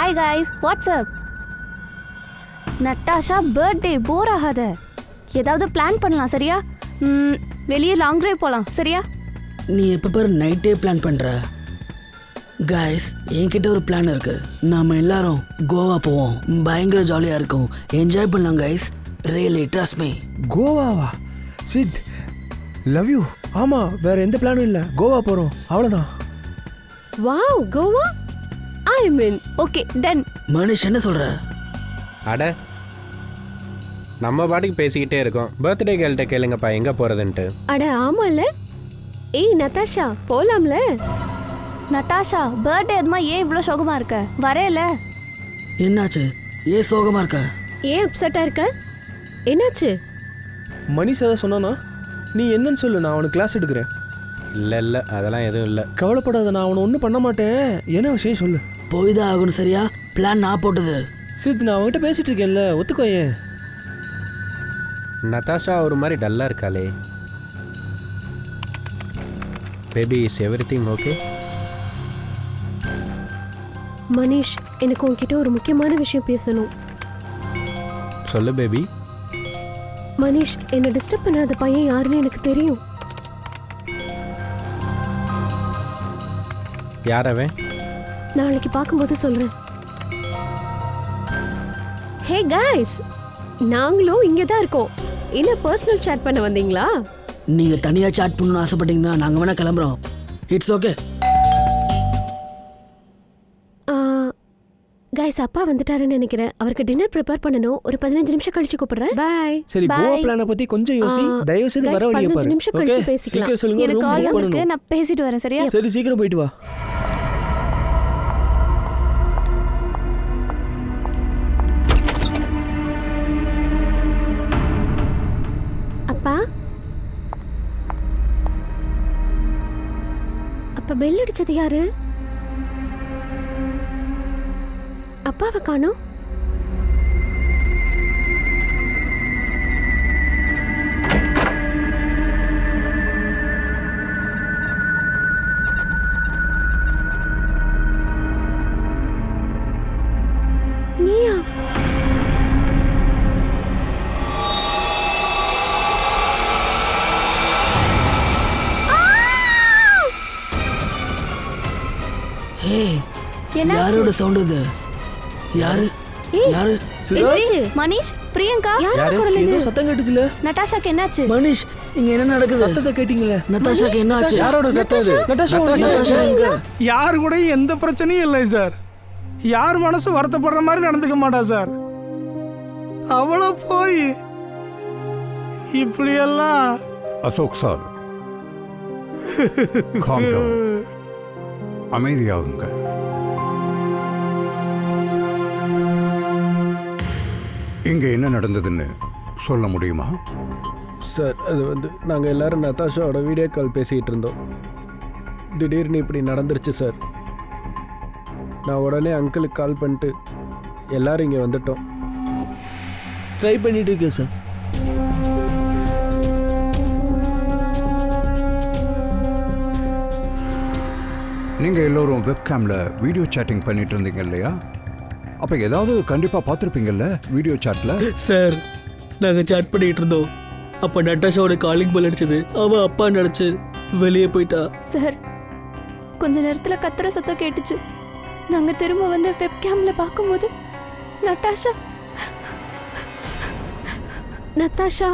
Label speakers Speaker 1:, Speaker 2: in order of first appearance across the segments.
Speaker 1: Hi guys, what's up? Natasha birthday, bore ஆகாத. ஏதாவது plan பண்ணலாம் சரியா? வெளியே லாங் டிரைவ் போகலாம் சரியா?
Speaker 2: நீ எப்போ பாரு நைட்டே பிளான் பண்ணுற. காய்ஸ், என்கிட்ட ஒரு பிளான் இருக்கு. நாம எல்லாரும் கோவா போவோம். பயங்கர ஜாலியாக இருக்கும். என்ஜாய் பண்ணலாம் காய்ஸ். Really trust me.
Speaker 3: கோவாவா? Sid, love you. ஆமாம், வேற எந்த பிளானும் இல்லை. கோவா போகிறோம், அவ்வளோதான்.
Speaker 4: Wow, Goa? I mean
Speaker 1: okay, done.
Speaker 2: Manush என்ன சொல்கிற?
Speaker 5: அட, நம்ம பாட்டுக்கு பேசிக்கிட்டே இருக்கோம். பர்த்டே கேர்ள்கிட்ட கேளுங்கப்பா எங்கே போகிறதுன்ட்டு.
Speaker 4: அட ஆமால. ஏய் நதாஷா, போலாம்ல?
Speaker 1: நட்டாஷா, பர்த்டே அதுமா ஏன் இவ்வளோ சோகமாக இருக்க? வரேல.
Speaker 2: என்னாச்சு? ஏன் சோகமாக இருக்க?
Speaker 4: ஏன் அப்செட்டா இருக்க? என்னாச்சு?
Speaker 3: மணிஷ் அதை சொன்னானா? நீ என்னன்னு சொல்லு, நான் அவனுக்கு கிளாஸ் எடுக்கிறேன்.
Speaker 5: இல்லை அதெல்லாம் எதுவும் இல்லை.
Speaker 3: கவலைப்படாத, நான் அவனை ஒன்றும் பண்ண மாட்டேன். என்ன விஷயம் சொல்லு.
Speaker 2: போய் தான் ஆகணும் சரியா? பிளான் நான் போட்டது.
Speaker 3: சித், நான் அவன்கிட்ட பேசிட்டு இருக்கேன்ல, ஒத்துக்கோ. ஏன்
Speaker 5: நதாஷா ஒரு மாதிரி டல்லாக இருக்காளே. Baby, is everything okay?
Speaker 4: Manish, எனக்கு உன்கிட்ட ஒரு முக்கியமான விஷயம் பேசணும்.
Speaker 5: சொல்லு பேபி.
Speaker 4: மனிஷ், என்னை டிஸ்டர்ப் பண்ணாத பையன் யாருன்னு எனக்கு தெரியும்.
Speaker 5: யார் அவன்?
Speaker 4: நாளைக்கு பார்க்கும்போது சொல்றேன். ஹே காய்ஸ், நாங்களும் இங்கே தான் இருக்கோம். என்ன பர்சனல் சாட் பண்ண வந்தீங்களா?
Speaker 2: நீங்கள் தனியாக சாட் பண்ணணும்னு ஆசைப்பட்டீங்கன்னா நாங்கள் வேணால் கிளம்புறோம். It's okay.
Speaker 4: காய்ஸ், அப்பா வந்துட்டாருன்னு நினைக்கிறேன். அவருக்கு டின்னர் ப்ரிப்பேர் பண்ணணும். ஒரு 15 நிமிஷம் கழிச்சு கூப்பிடுறேன். பாய்.
Speaker 3: சரி, கோவா பிளானை பத்தி கொஞ்சம் யோசி. தயவு செய்து வர வழியை
Speaker 4: 15
Speaker 3: பாரு.
Speaker 4: நிமிஷம்
Speaker 3: ஓகே,
Speaker 4: கழிச்சு பேசிக்கலாம்.
Speaker 3: சீக்கிரம் சொல்லுங்க.
Speaker 1: எனக்கு
Speaker 3: room
Speaker 1: கால்
Speaker 3: book
Speaker 1: இருக்கு,
Speaker 3: பண்ணணும்.
Speaker 1: நான் பேசிட்டு வரேன் சரியா?
Speaker 3: சரி, சீக்கிரம் போயிட்டு வா.
Speaker 4: அப்பா, அப்ப பெல் அடிச்சது யாரு? அப்பாவை காணோம். நீயா?
Speaker 2: ஹே,
Speaker 1: என்னாச்சு?
Speaker 2: யாரோட சவுண்ட் இது? யாரு? யாரு?
Speaker 4: என்னாச்சு?
Speaker 1: மனிஷ், பிரியங்கா,
Speaker 4: யாரோட குரல் இது?
Speaker 3: ஏதோ சத்தம் கேட்டுச்சுல.
Speaker 1: நட்டாஷாக்கு என்னாச்சு?
Speaker 2: மனிஷ், இங்க என்ன நடக்குது?
Speaker 3: சத்தத்தை கேட்டீங்களே.
Speaker 2: நதாஷாக்கு என்ன ஆச்சு?
Speaker 5: யாரோட சத்தம் இது?
Speaker 2: நதாஷா எங்க?
Speaker 6: யாரு கூட எந்த பிரச்சனையும் இல்லை சார். யார் மனசு வருத்தப்படுற மாதிரி நடந்துக்க மாட்டா சார். அவளோ போய் இப்படியெல்லாம்.
Speaker 7: Ashok sir, calm down. அமைதியாகுங்க. இங்க என்ன நடந்ததுன்னு சொல்ல முடியுமா?
Speaker 5: சார், அது வந்து நாங்கள் எல்லாரும் நதாஷாவோட வீடியோ கால் பேசிக்கிட்டு இருந்தோம். திடீர்னு இப்படி நடந்துருச்சு சார். நான் உடனே அங்கிளுக்கு கால் பண்ணிட்டு எல்லாரும் இங்கே வந்துட்டோம்.
Speaker 3: ட்ரை பண்ணிட்டு இருக்கேன் சார்.
Speaker 7: நீங்க எல்லோரும் வெப்கேம்ல வீடியோ சேட்டிங் பண்ணிட்டு இருந்தீங்க இல்லையா? அப்ப ஏதாவது கண்டிப்பா பார்த்துருப்பீங்கல்ல வீடியோ சாட்ல.
Speaker 8: சார், நாங்கள் சாட் பண்ணிட்டு இருந்தோம். அப்போ நட்டாஷாவோட காலிங் பெல் அடிச்சது. அவ அப்பா நினச்சி வெளியே போயிட்டா.
Speaker 1: சார், கொஞ்ச நேரத்துல கத்துற சத்தம் கேட்டுச்சு. நாங்க திரும்ப வந்து வெப் கேம்ல பார்க்கும்போது
Speaker 4: நதாஷா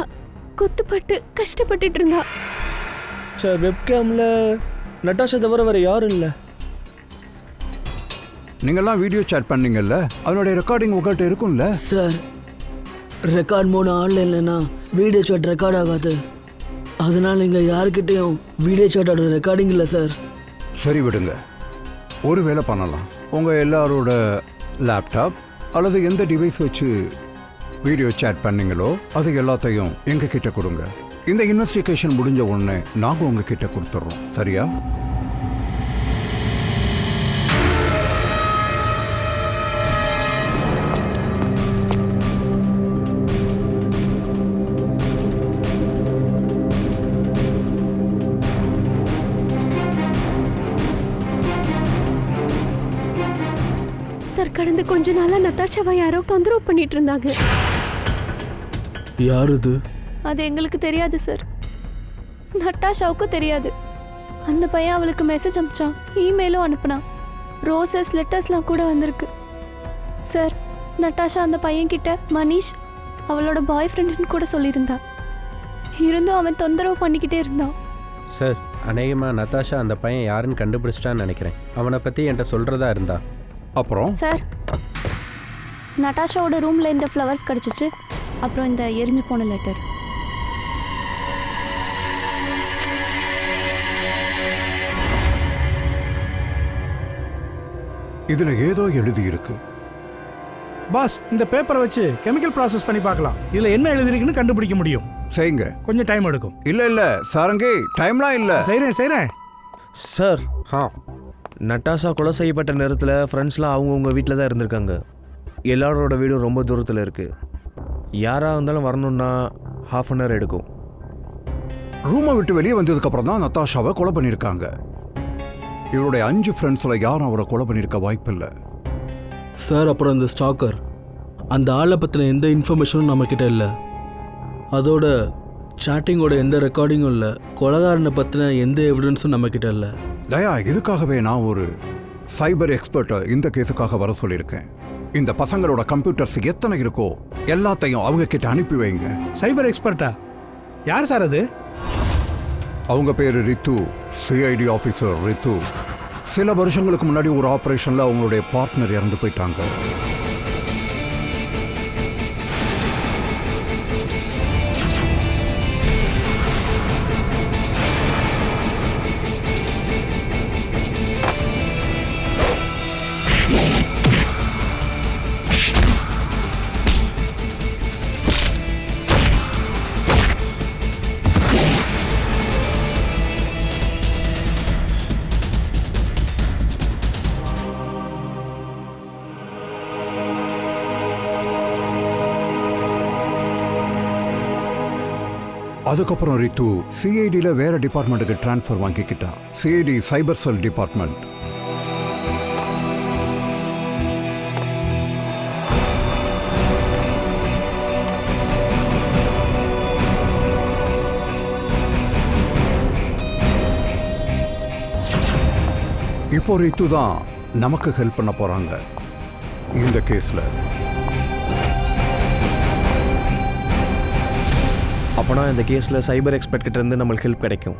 Speaker 4: குத்துப்பட்டு கஷ்டப்பட்டுட்டு இருந்தா.
Speaker 3: சார், வெப்கேம்ல நட்டாஷா தவிர வேற யாரும் இல்லை.
Speaker 7: நீங்கெல்லாம் வீடியோ சாட் பண்ணீங்கல்ல, அதனுடைய ரெக்கார்டிங் உங்கள்கிட்ட இருக்கும்ல?
Speaker 2: சார், ரெக்கார்ட் மோட் ஆன்ல இல்லைன்னா வீடியோ சாட் ரெக்கார்ட் ஆகாது. அதனால இங்கே யாருக்கிட்டையும் வீடியோ சாட்டோட ரெக்கார்டிங் இல்லை சார்.
Speaker 7: சரி விடுங்க, ஒரு வேலை பண்ணலாம். உங்கள் எல்லாரோட லேப்டாப் அல்லது எந்த டிவைஸ் வச்சு வீடியோ சேட் பண்ணீங்களோ அது எல்லாத்தையும் எங்ககிட்ட கொடுங்க. இந்த இன்வெஸ்டிகேஷன் முடிஞ்ச உடனே நாங்கள் உங்ககிட்ட கொடுத்துட்றோம். சரியா?
Speaker 4: சார், சார் கடந்த கொஞ்ச நாளா நதாஷாவை யாரோ தொந்தரவு பண்ணிட்டு இருந்தாங்க.
Speaker 8: யார் இது?
Speaker 1: அது எங்களுக்கு தெரியாது சார். நட்டாஷாவுக்கும் தெரியாது. அந்த பையன் அவளுக்கு மெசேஜ் அனுப்பிச்சான், இமெயிலும் அனுப்புனான், ரோசஸ் லெட்டர்ஸ்லாம் கூட வந்திருக்கு சார். நட்டாஷா அந்த பையன்கிட்ட மனிஷ் அவளோட பாய் ஃப்ரெண்டுன்னு கூட சொல்லியிருந்தா. இருந்தும் அவன் தொந்தரவு பண்ணிக்கிட்டே இருந்தான்.
Speaker 5: சார், அநேகமாக நதாஷா அந்த பையன் யாருன்னு கண்டுபிடிச்சிட்டான்னு நினைக்கிறேன். அவனை பற்றி என்கிட்ட சொல்கிறதா இருந்தா.
Speaker 7: அப்புறம்
Speaker 1: சார், நட்டாஷாவோட ரூமில் இந்த ஃப்ளவர்ஸ் கிடச்சிச்சு. அப்புறம் இந்த எரிஞ்சு போன லெட்டர்.
Speaker 7: இதுல ஏதோ எழுதி இருக்கு.
Speaker 6: பாஸ், இந்த பேப்பரை வச்சு கெமிக்கல் ப்ராசஸ் பண்ணி பார்க்கலாம். இதில் என்ன எழுதிருக்குன்னு கண்டுபிடிக்க முடியும்.
Speaker 7: செய்யுங்க.
Speaker 6: கொஞ்சம் டைம் எடுக்கும்.
Speaker 7: இல்ல சாரங்கி, டைம்லாம் இல்ல.
Speaker 6: செய்கிறேன்.
Speaker 3: சார்,
Speaker 5: ஆ,
Speaker 3: நட்டாஷா கொலை செய்யப்பட்ட நேரத்தில் ஃப்ரெண்ட்ஸ்லாம் அவங்கவுங்க வீட்டில் தான் இருந்திருக்காங்க. எல்லாரோட வீடும் ரொம்ப தூரத்தில் இருக்குது. யாராக இருந்தாலும் வரணுன்னா 1/2 hour எடுக்கும்.
Speaker 7: ரூமை விட்டு வெளியே வந்ததுக்கு அப்புறம் தான் நத்தாஷாவை கொலை பண்ணியிருக்காங்க. இவருடைய 5 ஃப்ரெண்ட்ஸில் யாரும் அவரை கொலை பண்ணியிருக்க வாய்ப்பில்லை.
Speaker 8: சார், அப்புறம் அந்த ஸ்டாக்கர், அந்த ஆளை பற்றின எந்த இன்ஃபர்மேஷனும் நம்மக்கிட்ட இல்லை. அதோட சாட்டிங்கோட எந்த ரெக்கார்டிங்கும் இல்லை. கொலைகாரனை பற்றின எந்த எவிடன்ஸும் நம்மக்கிட்ட இல்லை.
Speaker 7: தயா, இதுக்காகவே நான் ஒரு சைபர் எக்ஸ்பர்ட்டை இந்த கேஸுக்காக வர சொல்லியிருக்கேன். இந்த பசங்களோட கம்ப்யூட்டர்ஸ் எத்தனை இருக்கோ எல்லாத்தையும் அவங்க கிட்ட அனுப்பி வைங்க.
Speaker 6: சைபர் எக்ஸ்பர்ட்டா? யார் சார் அது?
Speaker 7: அவங்க பேர் ரித்து, சிஐடி ஆஃபீஸர் ரித்து. சில வருஷங்களுக்கு முன்னாடி ஒரு ஆப்ரேஷனில் அவங்களுடைய பார்ட்னர் இறந்து போயிட்டாங்க. அதுக்கப்புறம் ரித்து சிஐடியில் வேற டிபார்ட்மெண்ட்டுக்கு டிரான்ஸ்ஃபர் வாங்கிக்கிட்டா. சிஐடி சைபர் செல் டிபார்ட்மெண்ட். இப்போ ரித்து தான் நமக்கு ஹெல்ப் பண்ண போறாங்க இந்த கேஸ்ல.
Speaker 3: அப்போனா இந்த கேஸில் சைபர் எக்ஸ்பர்ட் கிட்ட இருந்து நம்மளுக்கு ஹெல்ப் கிடைக்கும்.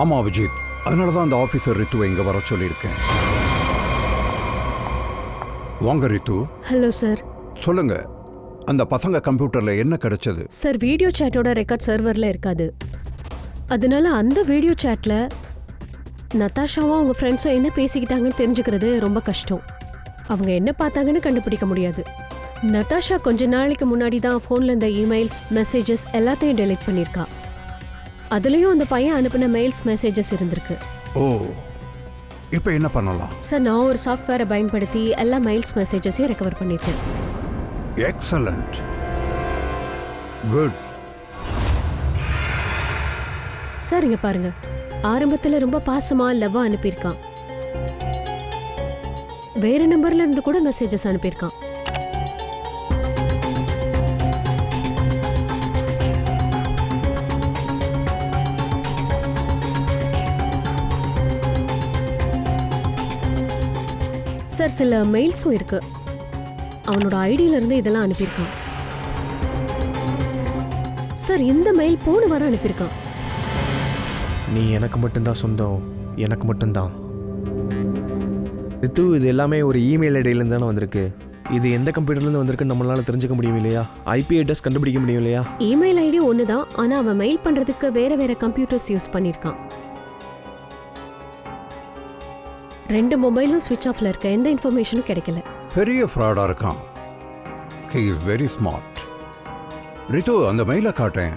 Speaker 7: ஆமாம் விஜித், அதனால தான் அந்த ஆஃபீஸர் ரித்துவை இங்கே வர சொல்லியிருக்கேன். வாங்க ரித்து.
Speaker 4: Hello sir.
Speaker 7: சொல்லுங்க, அந்த பசங்க கம்ப்யூட்டரில் என்ன கிடைச்சது?
Speaker 4: சார், வீடியோ சேட்டோட ரெக்கார்ட் சர்வரில் இருக்காது. அதனால அந்த வீடியோ சேட்டில் நதாஷாவும் அவங்க ஃப்ரெண்ட்ஸும் என்ன பேசிக்கிட்டாங்கன்னு தெரிஞ்சுக்கிறது ரொம்ப கஷ்டம். அவங்க என்ன பார்த்தாங்கன்னு கண்டுபிடிக்க முடியாது. நதாஷா கொஞ்ச நாளைக்கு முன்னாடி தான் ஃபோனில் இந்த இமெயில்ஸ் மெசேஜஸ் எல்லாத்தையும் டெலீட் பண்ணியிருக்கா. அதுலேயும் அந்த பையன் அனுப்பின மெயில்ஸ் மெசேஜஸ் இருந்திருக்கு.
Speaker 7: ஓ, இப்போ என்ன பண்ணலாம்?
Speaker 4: சார், நான் ஒரு சாஃப்ட்வேரை பயன்படுத்தி எல்லா மெயில்ஸ் மெசேஜஸையும் ரெக்கவர் பண்ணியிருக்கேன்.
Speaker 7: Excellent, good.
Speaker 4: சார், இங்க பாருங்க. ஆரம்பத்தில் ரொம்ப பாசமா லவ்வா அனுப்பியிருக்கான். வேற நம்பர்ல இருந்து கூட மெசேஜஸ் அனுப்பியிருக்கான். சார், சில மெயில்ஸும் இருக்கு. அவனோட ஐடியில இருந்து இதெல்லாம் அனுப்பியிருக்கான். சார், இந்த மெயில் போன வாரம் அனுப்பியிருக்கான்.
Speaker 3: நீ எனக்கு மட்டும்தான் சொந்தம், எனக்கு மட்டும்தான். ரித்து, இது எல்லாமே ஒரு இமெயில் ஐடியிலேருந்து தானே வந்திருக்கு. இது எந்த கம்ப்யூட்டர்லேருந்து வந்திருக்குன்னு நம்மளால தெரிஞ்சுக்க முடியும் இல்லையா? ஐபி அட்ரஸ் கண்டுபிடிக்க முடியும் இல்லையா?
Speaker 4: இமெயில் ஐடி ஒன்று தான், ஆனால் அவன் மெயில் பண்ணுறதுக்கு வேற வேற கம்ப்யூட்டர்ஸ் யூஸ் பண்ணியிருக்கான். 2 மொபைலும் ஸ்விட்ச் ஆஃப்ல இருக்க, எந்த இன்ஃபர்மேஷனும் கிடைக்கல.
Speaker 7: பெரிய ஃப்ராடா இருக்கான். He is very smart. Ritu, அந்த மெயிலை காட்டேன்.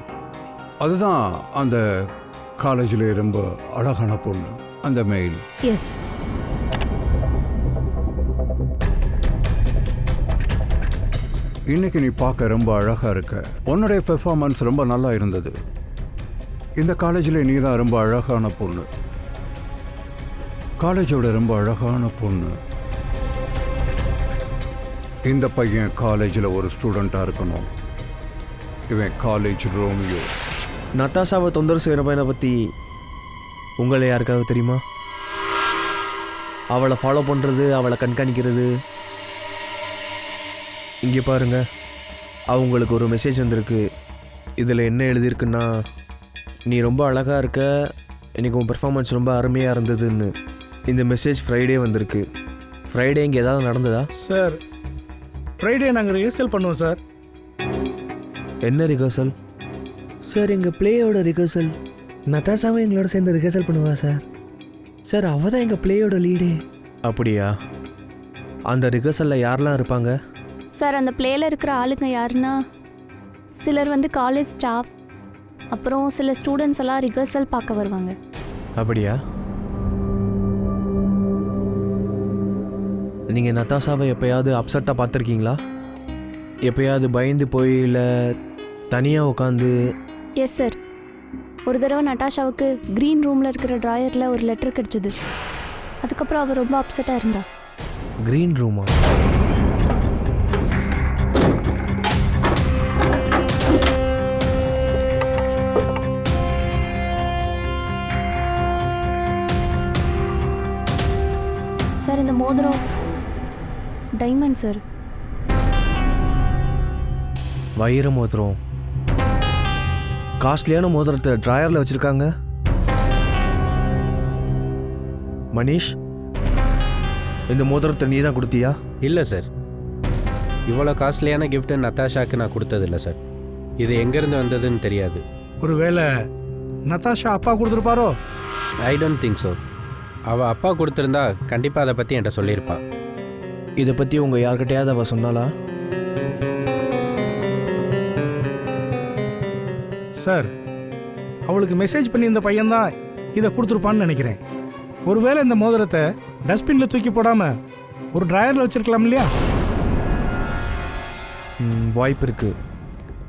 Speaker 7: அதுதான் அந்த காலேஜில் ரொம்ப அழகான பொண்ணு. அந்த மெயில்.
Speaker 4: எஸ்.
Speaker 7: இன்னைக்கு நீ பார்க்க ரொம்ப அழகா இருக்க. உன்னுடைய பெர்ஃபார்மன்ஸ் ரொம்ப நல்லா இருந்தது. இந்த காலேஜில் நீ தான் ரொம்ப அழகான பொண்ணு. காலேஜோட ரொம்ப அழகான பொண்ணு. இந்த பையன் காலேஜில் ஒரு ஸ்டூடெண்ட்டாக இருக்கணும். இவன் காலேஜ் ரோமியோ.
Speaker 3: நத்தாஷாவை தொந்தரவு செய்கிற பையனை பற்றி உங்களை யாருக்காவது தெரியுமா? அவளை ஃபாலோ பண்ணுறது, அவளை கண்காணிக்கிறது. இங்கே பாருங்க, அவங்களுக்கு ஒரு மெசேஜ் வந்திருக்கு. இதில் என்ன எழுதியிருக்குன்னா, நீ ரொம்ப அழகாக இருக்க, இன்றைக்கி உன் பெர்ஃபார்மன்ஸ் ரொம்ப அருமையாக இருந்ததுன்னு. இந்த மெசேஜ் ஃப்ரைடே வந்திருக்கு. ஃப்ரைடே இங்கே ஏதாவது நடந்ததா?
Speaker 6: சார் ஃப்ரைடே நாங்கள் ரிஹர்சல் பண்ணுவோம் சார்.
Speaker 3: என்ன ரிஹர்சல்? சார் எங்கள் பிளேயோட ரிஹர்சல். நத்தாஷாவை எங்களோட சேர்ந்து ரிஹர்சல் பண்ணுவா சார். சார் அவள் தான் எங்கள் பிளேயோட லீடே. அப்படியா? அந்த ரிஹர்சலில் யாரெல்லாம் இருப்பாங்க?
Speaker 1: சார் அந்த பிளேயில் இருக்கிற ஆளுங்க யாருன்னா, சிலர் வந்து காலேஜ் ஸ்டாஃப், அப்புறம் சில ஸ்டூடெண்ட்ஸ் எல்லாம் ரிஹர்சல் பார்க்க வருவாங்க.
Speaker 3: அப்படியா? நீங்கள் நத்தாஷாவை எப்போயாவது அப்செட்டாக பார்த்துருக்கீங்களா? எப்போயாவது பயந்து போய் இல்லை தனியாக உட்காந்து?
Speaker 1: Yes sir. ஒரு தடவை நட்டாஷாவுக்கு க்ரீன் ரூமில் இருக்கிற ட்ராயரில் ஒரு லெட்டர் கிடச்சிது. அதுக்கப்புறம் அவள் ரொம்ப அப்செட்டாக இருந்தா.
Speaker 3: க்ரீன் ரூமா?
Speaker 1: சார் இந்த மோதிரம் டைமண்ட் சார்.
Speaker 3: வைர மோதிரம். காஸ்ட்லியான மோதிரத்தை ட்ராயரில் வச்சுருக்காங்க. மனிஷ், இந்த மோதிரத்தை நீ தான் கொடுத்தியா?
Speaker 5: இல்லை சார், இவ்வளோ காஸ்ட்லியான கிஃப்ட்டு நத்தாஷாக்கு நான் கொடுத்ததில்ல சார். இது எங்கேருந்து வந்ததுன்னு தெரியாது.
Speaker 6: ஒருவேளை நத்தாஷா அப்பா கொடுத்துருப்பாரோ?
Speaker 5: I don't think so. அவள் அப்பா கொடுத்துருந்தா கண்டிப்பாக அதை பற்றி என்கிட்ட சொல்லியிருப்பா.
Speaker 3: இதை பற்றி உங்கள் யார்கிட்டையாவது அவள் சொன்னாலா?
Speaker 6: சார் அவளுக்கு மெசேஜ் பண்ணி இந்த பையன்தான் இதை கொடுத்துருப்பான்னு நினைக்கிறேன். ஒருவேளை இந்த மோதிரத்தை டஸ்ட்பினில் தூக்கி போடாமல் ஒரு ட்ராயரில் வச்சுருக்கலாம் இல்லையா?
Speaker 3: வாய்ப்பு இருக்குது.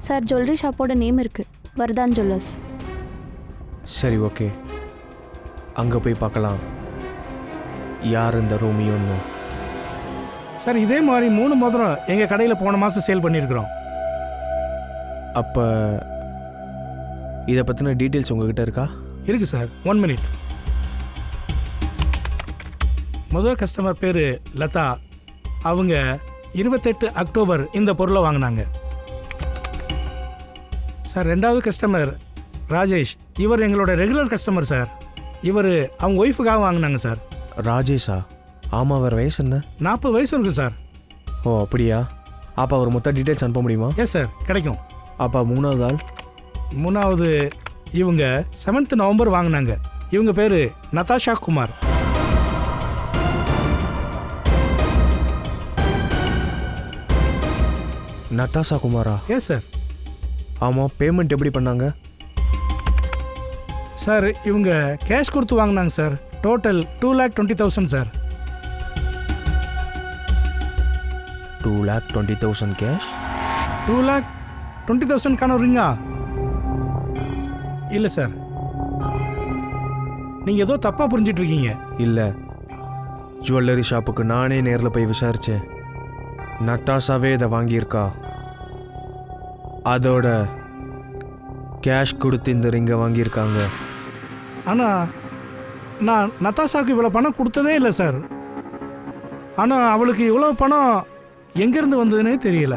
Speaker 1: சார் ஜுவல்லரி ஷாப்போட நேம் இருக்குது, வர்தான் ஜுவல்லர்ஸ்.
Speaker 3: சரி, ஓகே, அங்கே போய் பார்க்கலாம் யார் இந்த ரோமியோன்னு.
Speaker 6: சார் இதே மாதிரி 3 மோதிரம் எங்கள் கடையில் போன மாதம் சேல் பண்ணியிருக்கிறோம்.
Speaker 3: அப்போ இதை பற்றின டீட்டெயில்ஸ் உங்ககிட்ட இருக்கா?
Speaker 6: இருக்குது சார். 1 மினிட். முதல் கஸ்டமர் பேர் லதா. அவங்க 28 அக்டோபர் இந்த பொருளை வாங்கினாங்க. சார் ரெண்டாவது கஸ்டமர் ராஜேஷ். இவர் எங்களோட ரெகுலர் கஸ்டமர் சார். இவர் அவங்க ஒய்ஃபுக்காக வாங்கினாங்க சார்.
Speaker 3: ராஜேஷா? ஆமாம், அவர் வயசு என்ன?
Speaker 6: 40 வயசு இருக்குது சார்.
Speaker 3: ஓ அப்படியா? அப்போ அவர் மொத்த டீட்டெயில்ஸ் அனுப்ப முடியுமா?
Speaker 6: எஸ் சார், கிடைக்கும்.
Speaker 3: அப்போ மூணாவது ஆள்?
Speaker 6: மூணாவது இவங்க 7th நவம்பர் வாங்கினாங்க. இவங்க பேர் நதாஷா குமார்.
Speaker 3: நட்டாஷா குமாரா?
Speaker 6: Yes sir.
Speaker 3: ஆமாம், பேமெண்ட் எப்படி பண்ணாங்க?
Speaker 6: சார் இவங்க கேஷ் கொடுத்து வாங்கினாங்க சார். Total 2,20,000 sir.
Speaker 3: 2,20,000 கேஷ்?
Speaker 6: 2,20,000 ரிங்கா? இல்லை சார், நீங்கள் ஏதோ தப்பாக புரிஞ்சிட்டு இருக்கீங்க.
Speaker 3: இல்லை, ஜுவல்லரி ஷாப்புக்கு நானே நேரில் போய் விசாரித்தேன். நட்டாஷாவே இதை வாங்கியிருக்கா. அதோட கேஷ் கொடுத்து இந்த ரிங்கை வாங்கியிருக்காங்க.
Speaker 6: ஆனால் நான் நத்தாஷாவுக்கு இவ்வளோ பணம் கொடுத்ததே இல்லை சார். ஆனால் அவளுக்கு இவ்வளோ பணம் எங்கேருந்து வந்ததுன்னே தெரியல.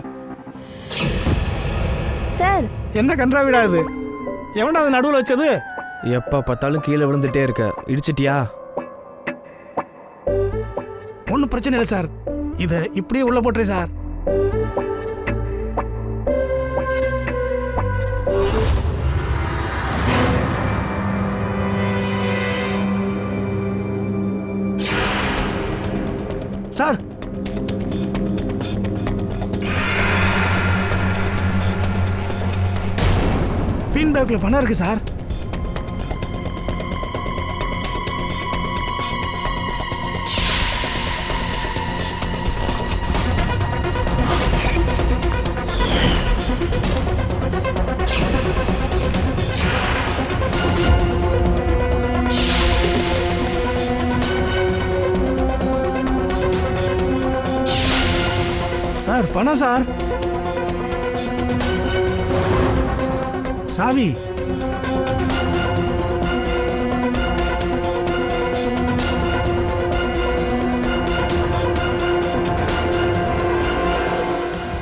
Speaker 1: சார்
Speaker 6: என்ன கன்றாவிடா இது? எவனா அது நடுவில் வச்சது?
Speaker 3: எப்போ பார்த்தாலும் கீழே விழுந்துட்டே இருக்க. இடிச்சிட்டியா?
Speaker 6: ஒன்றும் பிரச்சனை இல்லை சார், இதை இப்படியே உள்ள போட்டுறேன் சார். சார் பின் பேக்கில் பணம் இருக்கு சார். சார் பணம் சார். சாவி.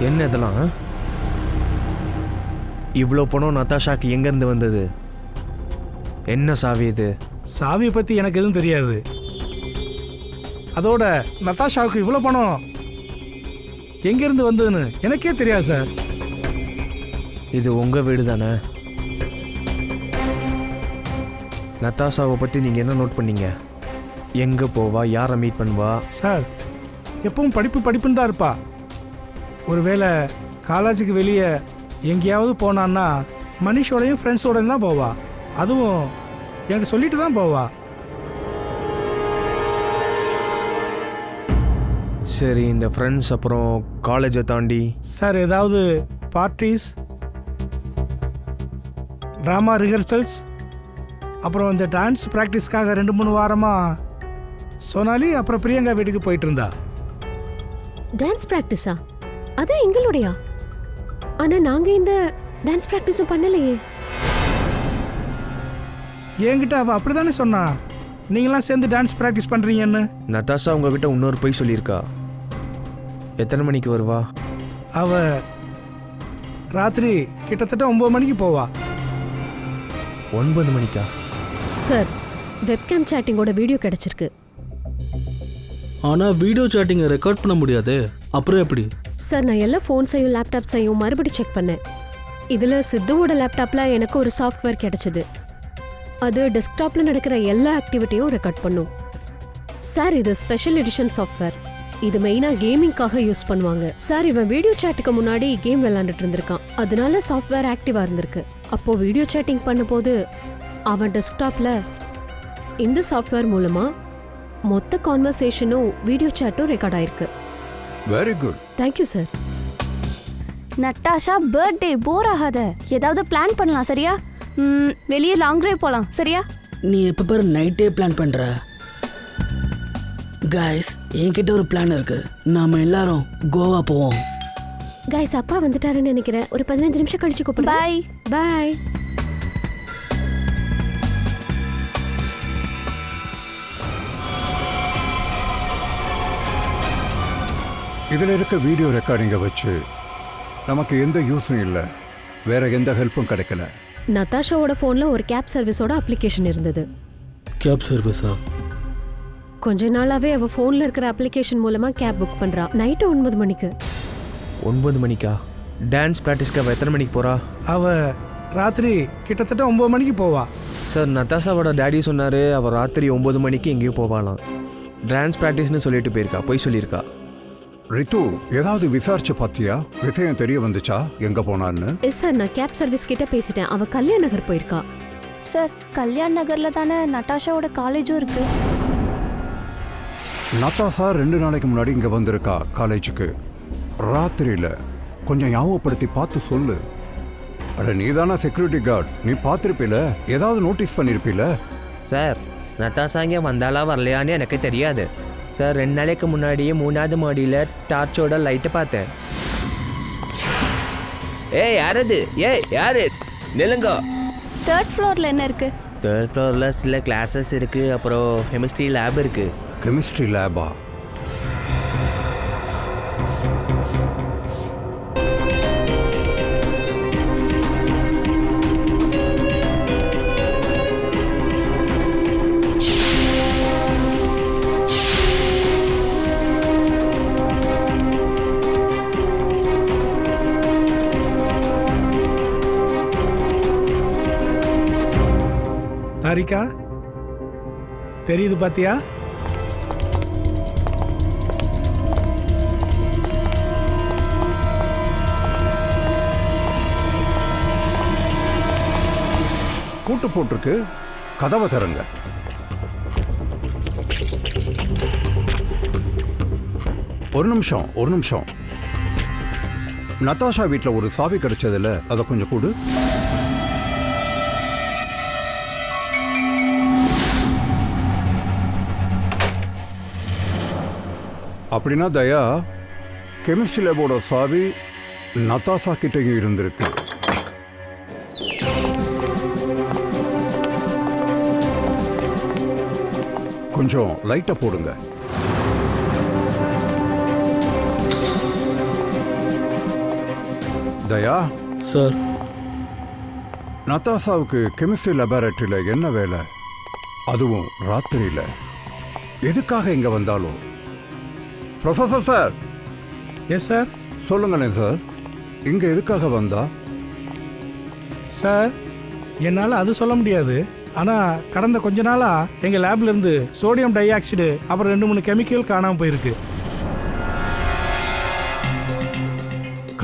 Speaker 3: என்ன இதெல்லாம்? இவ்வளோ பணம் நதாஷாக்கு எங்கேருந்து வந்தது? என்ன சாவி இது?
Speaker 6: சாவியை பற்றி எனக்கு எதுவும் தெரியாது. அதோட நதாஷாவுக்கு இவ்வளோ பணம் எங்கேருந்து வந்ததுன்னு எனக்கே தெரியாது சார்.
Speaker 3: இது உங்கள் வீடு தானே? நதாஷாவை பற்றி நீங்கள் என்ன நோட் பண்ணீங்க? எங்கே போவா, யாரை மீட் பண்ணுவா?
Speaker 6: சார் எப்பவும் படிப்புன்னு தான் இருப்பா. ஒருவேளை காலேஜுக்கு வெளியே எங்கேயாவது போனான்னா மனிஷோடையும் ஃப்ரெண்ட்ஸோடையும் தான் போவா. அதுவும் என்கிட்ட சொல்லிட்டு தான் போவா.
Speaker 3: சரி, இந்த ஃப்ரெண்ட்ஸ் அப்புறம் காலேஜை தாண்டி?
Speaker 6: சார் ஏதாவது பார்ட்டிஸ், ட்ராமா ரிஹர்சல்ஸ், அப்புறம் இந்த டான்ஸ் ப்ராக்டிஸ்க்காக 2-3 வாரமாக சோனாலி அப்புறம் பிரியங்கா வீட்டுக்கு போயிட்டு இருந்தா.
Speaker 4: டான்ஸ் ப்ராக்டிஸா? அது எங்களுடையா? ஆனா நாங்க இந்த டான்ஸ் ப்ராக்டிஸும் பண்ணலையே.
Speaker 6: என்கிட்ட அவள் அப்படி தானே சொன்னா, நீங்களாம் சேர்ந்து டான்ஸ் ப்ராக்டிஸ் பண்ணுறீங்கன்னு.
Speaker 3: நதாஷா உங்ககிட்ட இன்னொரு பொய் சொல்லியிருக்கா. எத்தனை மணிக்கு வருவா?
Speaker 6: அவள் ராத்திரி கிட்டத்தட்ட 9 மணிக்கு போவா.
Speaker 3: 9 மணிக்கா?
Speaker 4: சார், வெப்கேம் சேட்டிங்கோட வீடியோ கிடைச்சிருக்கு.
Speaker 8: ஆனால் வீடியோ சேட்டிங்கை ரெக்கார்ட் பண்ண முடியாது. அப்புறம் எப்படி?
Speaker 4: சார், நான் எல்லா ஃபோன்ஸையும் லேப்டாப்ஸையும் மறுபடியும் செக் பண்ணேன். இதில் சித்துவோட லேப்டாப்பில் எனக்கு ஒரு சாஃப்ட்வேர் கிடைச்சிது. அது டெஸ்க்டாப்பில் நடக்கிற எல்லா ஆக்டிவிட்டியும் ரெக்கார்ட் பண்ணும். சார், இது ஸ்பெஷல் எடிஷன் சாஃப்ட்வேர். இது மெயினாக கேமிங்காக யூஸ் பண்ணுவாங்க. சார், இவன் வீடியோ சேட்டுக்கு முன்னாடி கேம் விளையாண்டுட்டு இருந்திருக்கான். அதனால சாஃப்ட்வேர் ஆக்டிவாக இருந்திருக்கு. அப்போது வீடியோ சேட்டிங் பண்ணும்போது அவன் டெஸ்க்டாப்பில் இந்த சாஃப்ட்வேர் மூலமாக மொத்த கான்வர்சேஷனும் வீடியோ சேட்டும் ரெக்கார்ட் ஆயிருக்கு.
Speaker 7: Very good.
Speaker 4: Thank you sir.
Speaker 1: Natasha birthday, bore ஆகாத. ஏதாவது பிளான் பண்ணலாம் சரியா? வெளியே லாங் டிரைவ் போகலாம் சரியா?
Speaker 2: நீ எப்போ பாரு நைட்டே பிளான் பண்ணுற. காய்ஸ், என்கிட்ட ஒரு பிளான் இருக்கு. நாம எல்லாரும் கோவா போவோம்.
Speaker 4: கைஸ், அப்பா வந்துட்டாருன்னு நினைக்கிறேன். ஒரு 15 நிமிஷம் கழிச்சு கூப்பிடுறேன்.
Speaker 1: பாய்
Speaker 4: பாய்.
Speaker 7: இதில் இருக்க வீடியோ ரெக்கார்டிங்கை வச்சு நமக்கு எந்த யூஸும் இல்லை, வேற எந்த ஹெல்ப்பும் கிடைக்கல.
Speaker 4: நதாஷாவோட ஃபோனில் ஒரு கேப் சர்வீஸோட அப்ளிகேஷன் இருந்தது.
Speaker 8: கேப் சர்வீஸா?
Speaker 4: கொஞ்ச நாளாவே அவ ஃபோனில் இருக்கிற அப்ளிகேஷன் மூலமாக கேப் புக் பண்ணுறா. நைட்டு 9 மணிக்கு.
Speaker 3: 9 மணிக்கா? டான்ஸ் ப்ராக்டிஸ்க்கு அவள் எத்தனை மணிக்கு போகிறா?
Speaker 6: அவள் ராத்திரி கிட்டத்தட்ட 9 மணிக்கு போவா.
Speaker 3: சார், நதாஷாவோட டேடி சொன்னார் அவள் ராத்திரி 9 மணிக்கு எங்கேயோ போவாளாம். டான்ஸ் ப்ராக்டிஸ்னு சொல்லிட்டு போயிருக்கா, போய் சொல்லியிருக்கா.
Speaker 7: ரித்து, ஏதாவது விசாரிச்சு பார்த்தியா? விஷயம் தெரிய வந்துச்சா எங்க போனான்னு?
Speaker 4: எஸ் சார், நான் கேப் சர்வீஸ் கிட்ட பேசிட்டேன். அவ கல்யாண நகர் போயிருக்கா.
Speaker 1: சார், கல்யாண் நகரில் தானே நட்டாஷாவோட காலேஜும் இருக்கு.
Speaker 7: நதாஷா 2 நாளைக்கு முன்னாடி இங்க வந்திருக்கா காலேஜுக்கு. ராத்திரியில கொஞ்சம் ஞாபகப்படுத்தி பார்த்து சொல்லு. அட, நீ தானே செக்யூரிட்டி கார்டு, நீ பார்த்துருப்பில, ஏதாவது நோட்டீஸ் பண்ணியிருப்பில.
Speaker 9: சார், நதாஷா இங்கே வந்தாலா வரலையான்னு எனக்கு தெரியாது சார். 2 நாளைக்கு முன்னாடியே 3வது மாடியில் டார்ச்சோட லைட்டை பார்த்தேன். ஏய், யாரது? ஏய், யாரு? நிலுங்க.
Speaker 1: 3rd ஃப்ளோரில் என்ன இருக்கு?
Speaker 9: 3rd ஃப்ளோரில் சில கிளாஸஸ் இருக்குது, அப்புறம் கெமிஸ்ட்ரி லேப் இருக்குது.
Speaker 7: கெமிஸ்ட்ரி லேபா?
Speaker 6: தாரிகா, தெரியுது பாத்தியா?
Speaker 7: கூட்டு போட்டிருக்கு, கதவை தரங்க. ஒரு நிமிஷம். நதாஷா வீட்டில் ஒரு சாவி கிடைச்சதில்ல, அதை கொஞ்சம் கூடு. அப்படின்னா தயா, கெமிஸ்ட்ரி லேபோட சாவி நதாசா கிட்டேயும் இருந்திருக்கு. கொஞ்சம் லைட்டா போடுங்க. தயா
Speaker 8: சார்,
Speaker 7: நதாசாவுக்கு கெமிஸ்ட்ரி லெபார்டரியில் என்ன வேலை, அதுவும் ராத்திரியில்? எதுக்காக இங்கே வந்தாலும்? Professor sir.
Speaker 6: Yes sir.
Speaker 7: சொல்லுங்களேன் சார், இங்கே எதுக்காக வந்தா?
Speaker 6: சார், என்னால் அது சொல்ல முடியாது. ஆனால் கடந்த கொஞ்ச நாளாக எங்கள் லேப்லேருந்து சோடியம் டை ஆக்சைடு அப்புறம் 2-3 கெமிக்கல் காணாமல் போயிருக்கு.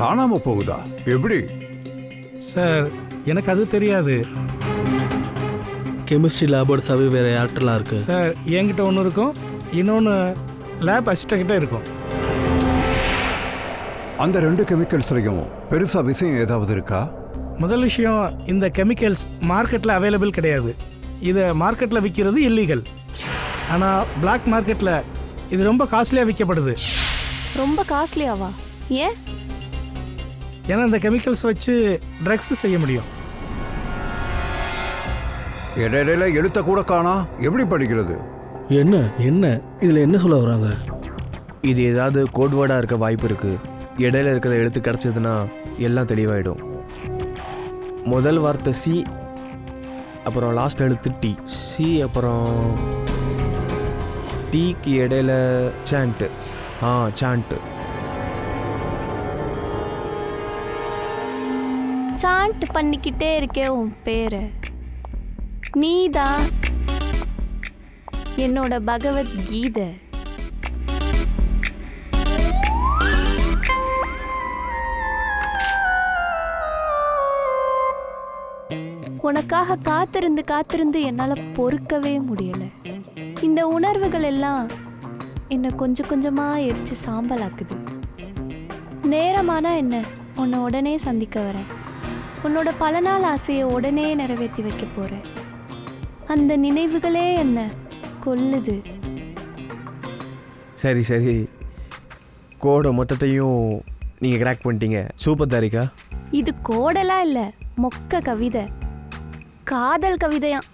Speaker 7: காணாமல் போகுதா? எப்படி?
Speaker 6: சார், எனக்கு அது தெரியாது.
Speaker 8: கெமிஸ்ட்ரி லேபோட சாவி வேறு யார்ட்டெல்லாம் இருக்குது?
Speaker 6: சார், என்கிட்ட ஒன்று இருக்கும், இன்னொன்று லேப் அசிஸ்டன்ட் இருக்கும்.
Speaker 7: அந்த 2 கெமிக்கல்ஸ்லையும் பெருசாக விஷயம் ஏதாவது இருக்கா?
Speaker 6: முதல் விஷயம், இந்த கெமிக்கல்ஸ் மார்க்கெட்டில் அவைலபிள் கிடையாது. இதை மார்க்கெட்டில் விற்கிறது இல்லீகல். ஆனால் பிளாக் மார்க்கெட்டில் இது ரொம்ப காஸ்ட்லியாக விற்கப்படுது.
Speaker 1: ரொம்ப காஸ்ட்லியாவா? ஏன்?
Speaker 6: ஏன்னா இந்த கெமிக்கல்ஸ் வச்சு ட்ரக்ஸ் செய்ய முடியும்.
Speaker 7: இடையில எழுத்த கூட காணா, எப்படி படிக்கிறது?
Speaker 8: என்ன என்ன இதில் என்ன சொல்ல வராங்க?
Speaker 3: இது ஏதாவது கோட் வேர்டாக இருக்க வாய்ப்பு இருக்குது. இடையில இருக்கிற எழுத்து கிடச்சதுன்னா எல்லாம் தெளிவாயிடும். முதல் வார்த்தை சி, அப்புறம் லாஸ்ட் எழுத்து டி. சி அப்புறம் டீக்கு இடையில சாண்ட்டு. சாண்ட்டு.
Speaker 1: சாண்ட் பண்ணிக்கிட்டே இருக்கே உன் பேரை. நீதான் என்னோட பகவத்கீதை. உனக்காக காத்திருந்து காத்திருந்து என்னால் பொறுக்கவே முடியல. இந்த உணர்வுகள் எல்லாம் என்னை கொஞ்சம் கொஞ்சமாக எரிச்சு சாம்பலாக்குது. நேரமானா என்ன, உன்னை உடனே சந்திக்க வரேன். உன்னோட பல நாள் ஆசையை உடனே நிறைவேற்றி வைக்க போகிறேன். அந்த நினைவுகளே என்ன கொல்லுது.
Speaker 3: சரி சரி, கோடை மொத்தத்தையும் நீங்கள் கிராக் பண்ணிட்டீங்க. சூப்பர் தாரிகா.
Speaker 1: இது கோடெல்லாம் இல்லை, மொக்க கவிதை. காதல் கவிதையாம்.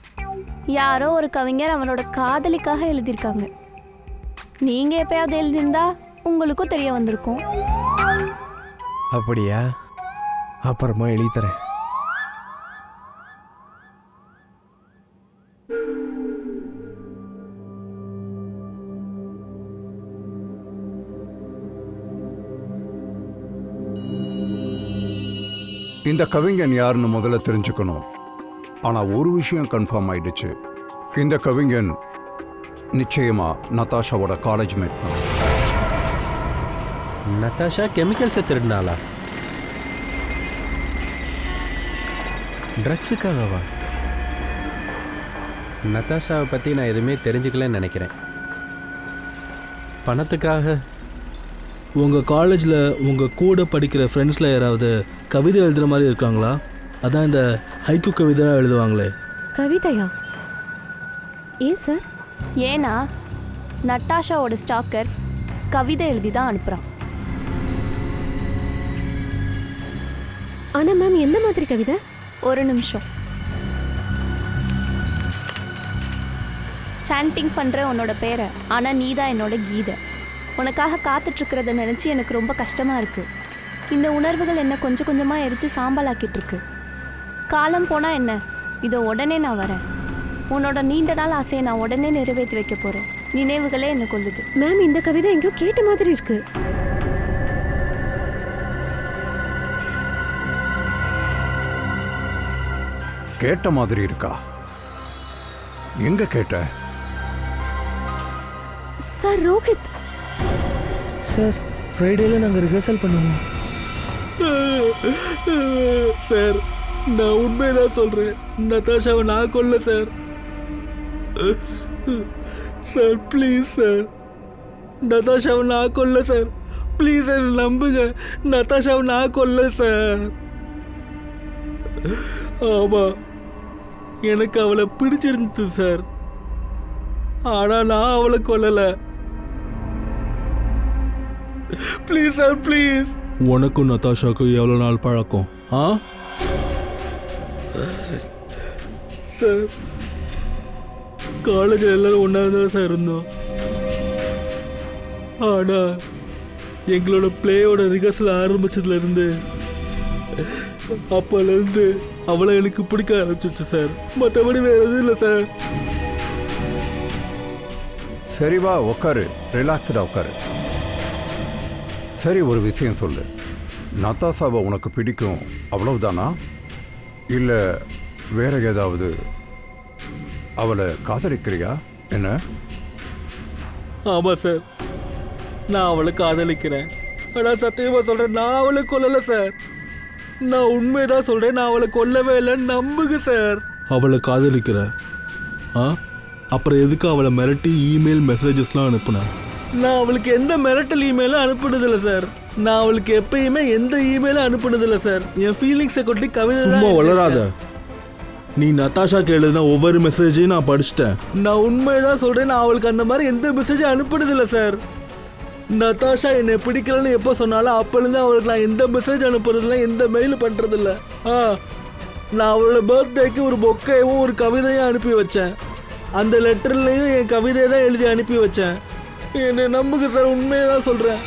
Speaker 1: யாரோ ஒரு கவிஞர் அவனோட காதலிக்காக எழுதியிருக்காங்க. நீங்கள் எப்பயாவது எழுதியிருந்தா உங்களுக்கும் தெரிய வந்திருக்கும்.
Speaker 3: அப்படியா? அப்புறமா எழுதித்தரேன்.
Speaker 7: இந்த கவிஞன் யாருன்னு முதல்ல தெரிஞ்சுக்கணும். ஆனால் ஒரு விஷயம் கன்ஃபார்ம் ஆயிடுச்சு, இந்த கவிஞன் நிச்சயமா நதாஷாவோட காலேஜ் மேட் தான்.
Speaker 5: நதாஷா கெமிக்கல்ஸை திருடினாளா? ட்ரக்ஸுக்காகவா? நதாஷாவை பற்றி நான் எதுவுமே தெரிஞ்சுக்கலன்னு நினைக்கிறேன். பணத்துக்காக?
Speaker 8: உங்கள் காலேஜில் உங்கள் கூட படிக்கிற ஃப்ரெண்ட்ஸில் யாராவது கவிதை எழுதுகிற மாதிரி இருக்காங்களா? அதான் இந்த ஹைக்கூ கவிதைலாம் எழுதுவாங்களே.
Speaker 4: கவிதையா? ஏன் சார்?
Speaker 1: ஏன்னா நட்டாஷாவோட ஸ்டாக்கர் கவிதை எழுதி தான் அனுப்புகிறான்.
Speaker 4: ஆனால் மேம், என்ன மாதிரி கவிதை?
Speaker 1: ஒரு நிமிஷம். சாண்டிங் பண்ணுற உன்னோட பேரை, ஆனால் நீ தான் என்னோட கீதை. உனக்காக காத்துட்ருக்கிறத நினச்சி எனக்கு ரொம்ப கஷ்டமாக இருக்குது. இந்த உணர்வுகள் என்ன கொஞ்சம் கொஞ்சமாக எரித்து சாம்பலாக்கிட்டு இருக்கு. காலம் போனால் என்ன, இதோ உடனே நான் வரேன். உன்னோட நீண்ட நாள் ஆசையை நான் உடனே நிறைவேற்றி வைக்க போகிறேன். நினைவுகளே என்னை கொல்லுது.
Speaker 4: மேம், இந்த கவிதை எங்கேயோ கேட்ட மாதிரி இருக்கு.
Speaker 7: கேட்ட மாதிரி இருக்கா? எங்க கேட்ட?
Speaker 4: சார், ரோஹித்
Speaker 3: சார், ஃப்ரைடேல நாங்கள் ரிஹர்சல் பண்ணுவோம்.
Speaker 8: சார், நான் உண்மைதான் சொல்கிறேன். நதாஷாவை நான் கொல்ல சார். சார் ப்ளீஸ் சார், நதாஷாவை நான் கொல்ல சார். ப்ளீஸ் சார், நம்புங்க. நதாஷாவை நான் கொல்ல சார். ஆமாம், எனக்கு அவளை பிடிச்சிருந்தது சார். ஆனால் நான் அவளை கொல்லலை. Please sir please. உனக்கும் நதாஷாக்கும் எவ்வளோ நாள் பழக்கம்? ஆ சார், காலேஜில் எல்லாரும் ஒன்றா தான் சார் இருந்தோம். ஆனால் எங்களோட பிளேயோட ரிஹர்சல் ஆரம்பிச்சதுலேருந்து அப்போலேருந்து அவளை எனக்கு பிடிக்க ஆரம்பிச்சிச்சு சார். மற்றபடி வேறு எதுவும் இல்லை சார்.
Speaker 7: சரி வா உட்காரு, ரிலாக்ஸ்டாக உட்காரு. சரி, ஒரு விஷயம் சொல்லு. நதாஷாவை உனக்கு பிடிக்கும் அவ்வளவுதானா, இல்லை வேற ஏதாவது அவளை காதலிக்கிறியா என்ன?
Speaker 8: ஆமாம் சார், நான் அவளை காதலிக்கிறேன். ஆனால் சத்தியமாக சொல்கிறேன், நான் அவளை கொல்லலை சார். நான் உண்மைதான் சொல்கிறேன், நான் அவளை கொல்லவே இல்லைன்னு நம்புங்க சார். அவளை காதலிக்கிற? ஆ, அப்புறம் எதுக்கு அவளை மிரட்டி இமெயில் மெசேஜஸ்லாம் அனுப்புனேன்? நான் அவளுக்கு எந்த மிரட்டல் இமெயிலும் அனுப்புனதில்லை சார். நான் அவளுக்கு எப்பயுமே எந்த இமெயிலும் அனுப்புனதில்லை சார். என் ஃபீலிங்ஸை கொட்டி கவிதை சும்மா வளராத. நீ நதாஷாக்கு எழுதின ஒவ்வொரு மெசேஜையும் நான் படிச்சிட்டேன். நான் உண்மைதான் சொல்கிறேன், நான் அவளுக்கு அந்த மாதிரி எந்த மெசேஜும் அனுப்புனதில்லை சார். நதாஷா என்னை பிடிக்கலன்னு எப்போ சொன்னாலும் அப்போலேருந்து அவளுக்கு நான் எந்த மெசேஜ் அனுப்புறதில்ல, எந்த மெயில் பண்ணுறதில்ல. நான் அவளோட பர்த்டேக்கு ஒரு பொக்கையும் ஒரு கவிதையும் அனுப்பி வச்சேன். அந்த லெட்டர்லையும் என் கவிதையை தான் எழுதி அனுப்பி வச்சேன். என்னை நம்புங்க சார், உண்மையை தான் சொல்கிறேன்.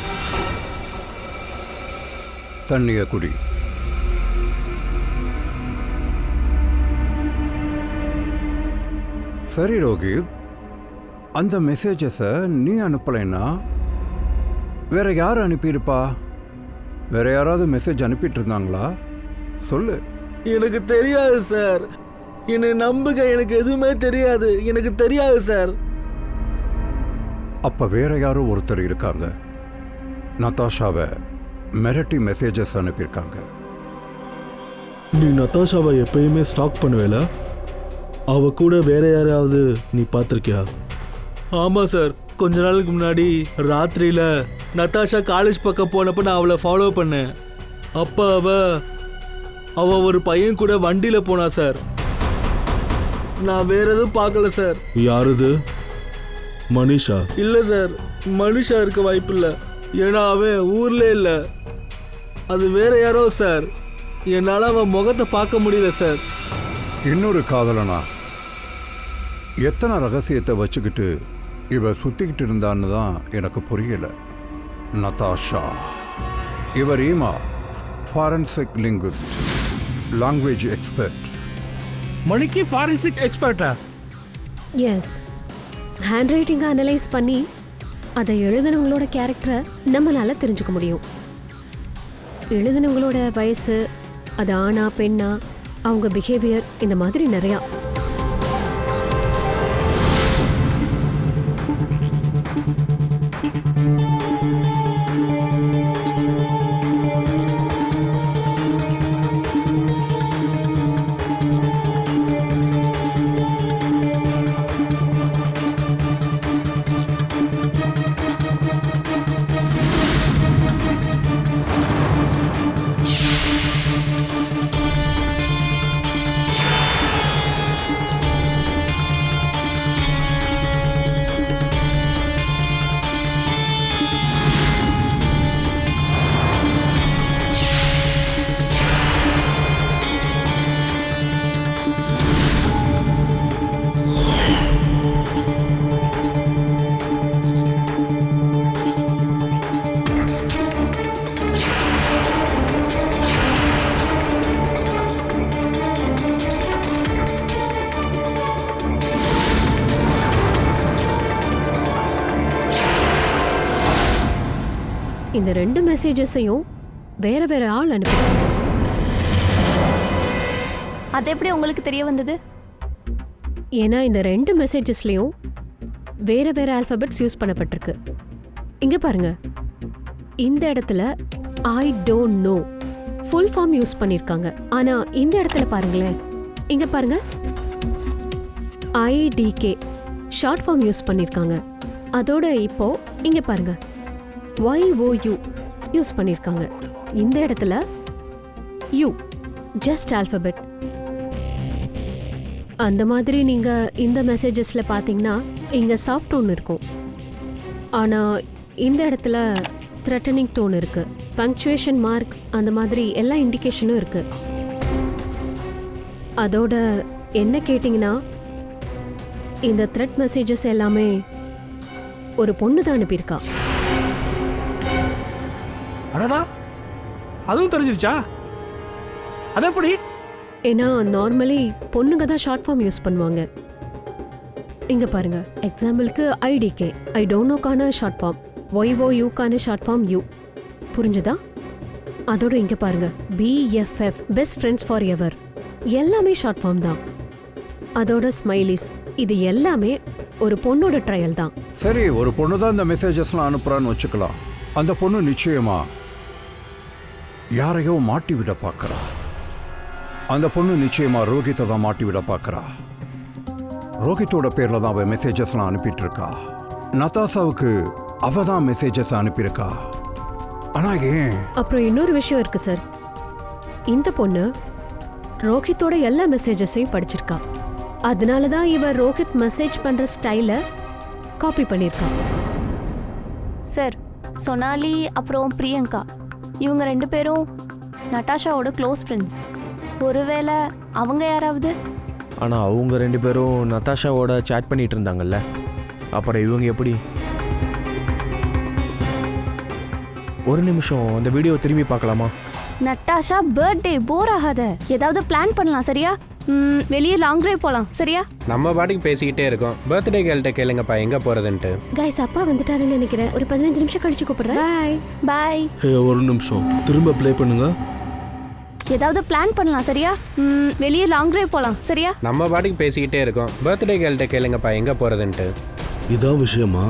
Speaker 7: தண்ணியை குடி. சரி ரோஹித், அந்த மெசேஜஸை நீ அனுப்பலைன்னா வேற யார் அனுப்பியிருப்பா? வேற யாராவது மெசேஜ் அனுப்பிட்டு இருந்தாங்களா? சொல்லு.
Speaker 8: எனக்கு தெரியாது சார், என்னை நம்புங்க, எனக்கு எதுவுமே தெரியாது, எனக்கு தெரியாது சார்.
Speaker 7: அப்ப வேற யாரோ ஒருத்தர் இருக்காங்க, நதாஷாவை மிரட்டி மெசேஜஸ் அனுப்பியிருக்காங்க.
Speaker 8: நீ நதாஷாவை எப்பயுமே ஸ்டாக் பண்ணுவேல, அவ கூட வேற யாராவது நீ பார்த்துருக்கியா? ஆமாம் சார், கொஞ்ச நாளுக்கு முன்னாடி ராத்திரியில் நதாஷா காலேஜ் பக்கம் போனப்போ நான் அவளை ஃபாலோ பண்ணேன். அப்போ அவ ஒரு பையன் கூட வண்டியில் போனா சார். நான் வேற எதுவும் பார்க்கல சார். யாருது? மனிஷா? இல்லை சார், மனிஷா இருக்க வாய்ப்பு இல்லை. ஏன்னா அவன் ஊர்ல இல்லை, அது வேற யாரோ சார். என்னால் அவன் முகத்தை பார்க்க முடியல சார்.
Speaker 7: இன்னொரு காதலனா எத்தனை ரகசியத்தை வச்சுக்கிட்டு இவ சுத்திக்கிட்டு இருந்தான்னு தான் எனக்கு புரியல. நதாஷா, இவர் ஈமா ஃபாரன்சிக் லிங்குவிஸ்ட், லாங்குவேஜ் எக்ஸ்பர்ட்.
Speaker 6: மணிக்கு ஃபாரன்சிக் எக்ஸ்பர்ட்டா?
Speaker 4: எஸ், ஹேண்ட் ரைட்டிங்கை அனலைஸ் பண்ணி அதை எழுதினவங்களோட கேரக்டரை நம்மளால தெரிஞ்சுக்க முடியும். எழுதினவங்களோட வயசு, அது ஆணா பெண்ணா, அவங்க பிஹேவியர், இந்த மாதிரி நிறையா. இந்த ரெண்டு மெசேஜஸையும் வேற வேற ஆள் அனுப்பிட்டாங்க.
Speaker 1: அது எப்படி உங்களுக்கு தெரிய வந்தது?
Speaker 4: ஏன்னா இந்த ரெண்டு மெசேஜஸ்லயும் வேற வேற ஆல்பபெட்ஸ் யூஸ் பண்ணப்பட்டிருக்கு. இங்க பாருங்க, இந்த இடத்துல I don't know full form use பண்ணிருக்காங்க. ஆனா இந்த இடத்துல பாருங்களேன், இங்க பாருங்க, IDK ஷார்ட் ஃபார்ம் யூஸ் பண்ணிருக்காங்க. அதோட இப்போ இங்க பாருங்க, YOU யூஸ் பண்ணிருக்காங்க. இந்த இடத்துல U ஜஸ்ட் ஆல்பபெட். அந்த மாதிரி நீங்க இந்த மெசேஜஸ்ல பாத்தீங்கன்னா இங்க சாஃப்ட் டோன் இருக்கும். ஆனா இந்த இடத்துல த்ரெட்டனிங் டோன் இருக்கு, பங்க்சுவேஷன் மார்க் அந்த மாதிரி எல்லா இண்டிகேஷனும் இருக்கு. அதோட என்ன கேட்டிங்கன்னா, இந்த த்ரெட் மெசேஜஸ் எல்லாமே ஒரு பொண்ணு தான் அனுப்பியிருக்கா.
Speaker 6: அடடா, அதுவும் தெரிஞ்சிருச்சா? அது எப்படி?
Speaker 4: ஏன்னா நார்மலி பொண்ணுங்க தான் ஷார்ட் ஃபார்ம் யூஸ் பண்ணுவாங்க. இங்க பாருங்க, எக்ஸாம்பிளுக்கு ஐடிகே, ஐ டோன்ட் நோக்கான ஷார்ட் ஃபார்ம், ஒய்ஓயூக்கான ஷார்ட் ஃபார்ம் யூ. புரிஞ்சுதா? அதோட இங்க பாருங்க, BFF, best friends forever, எல்லாமே ஷார்ட் ஃபார்ம் தான். அதோட ஸ்மைலிஸ், இது எல்லாமே ஒரு பொண்ணோட ட்ரையல் தான்.
Speaker 7: சரி, ஒரு பொண்ணு தான் இந்த மெசேஜஸ்லாம் அனுப்புறான்னு வச்சுக்கலாம். அந்த பொண்ணு நிச்சயமா யாரையோ மாட்டி விட பார்க்கறா. அந்த பொண்ணு நிச்சயமா ரோஹித்தை தான் மாட்டி விட பார்க்கறா. ரோஹித்தோட பேர்ல தான் அவ மெசேஜஸ்லாம் அனுப்பிட்டு இருக்கா. நதாசாவுக்கு அவ தான் மெசேஜஸ் அனுப்பியிருக்கா. ஆனா ஏன்?
Speaker 4: அப்புறம் இன்னொரு விஷயம் இருக்கு சார், இந்த பொண்ணு ரோஹித்தோட எல்லா மெசேஜஸையும் படிச்சிருக்கா. அதனால தான் இவ ரோஹித் மெசேஜ் பண்ற ஸ்டைலை காப்பி பண்ணியிருக்கா.
Speaker 1: சார், சொனாலி அப்புறம் பிரியங்கா இவங்க 2 பேரும் நட்டாஷாவோட க்ளோஸ் ஃப்ரெண்ட்ஸ். ஒருவேளை அவங்க யாராவது?
Speaker 3: ஆனால் அவங்க 2 பேரும் நதாஷாவோட சேட் பண்ணிட்டு இருந்தாங்கல்ல, அப்புறம் இவங்க எப்படி? ஒரு நிமிஷம், அந்த வீடியோ திரும்பி பார்க்கலாமா?
Speaker 1: நட்டாஷா பர்த்டே, போர் ஆகாத. ஏதாவது பிளான் பண்ணலாம் சரியா? வெளியே லாங் டிரைவ் போகலாம் சரியா?
Speaker 5: நம்ம பாட்டுக்கு பேசிக்கிட்டே இருக்கோம். பர்த்டே கேர்ள்கிட்ட கேளுங்கப்பா எங்கே போகிறதுன்ட்டு.
Speaker 4: கைஸ், அப்பா வந்துட்டாருன்னு நினைக்கிறேன். ஒரு 15 நிமிஷம் கழிச்சு கூப்பிடுறேன். பாய்
Speaker 1: பாய்.
Speaker 8: ஹே, ஒரு நிமிஷம், திரும்ப ப்ளே பண்ணுங்க.
Speaker 1: ஏதாவது பிளான் பண்ணலாம் சரியா? வெளியே லாங் டிரைவ் போகலாம் சரியா?
Speaker 5: நம்ம பாட்டுக்கு பேசிக்கிட்டே இருக்கோம். பர்த்டே கேர்ள்கிட்ட கேளுங்கப்பா எங்கே போகிறதுன்ட்டு.
Speaker 8: இதான் விஷயமா?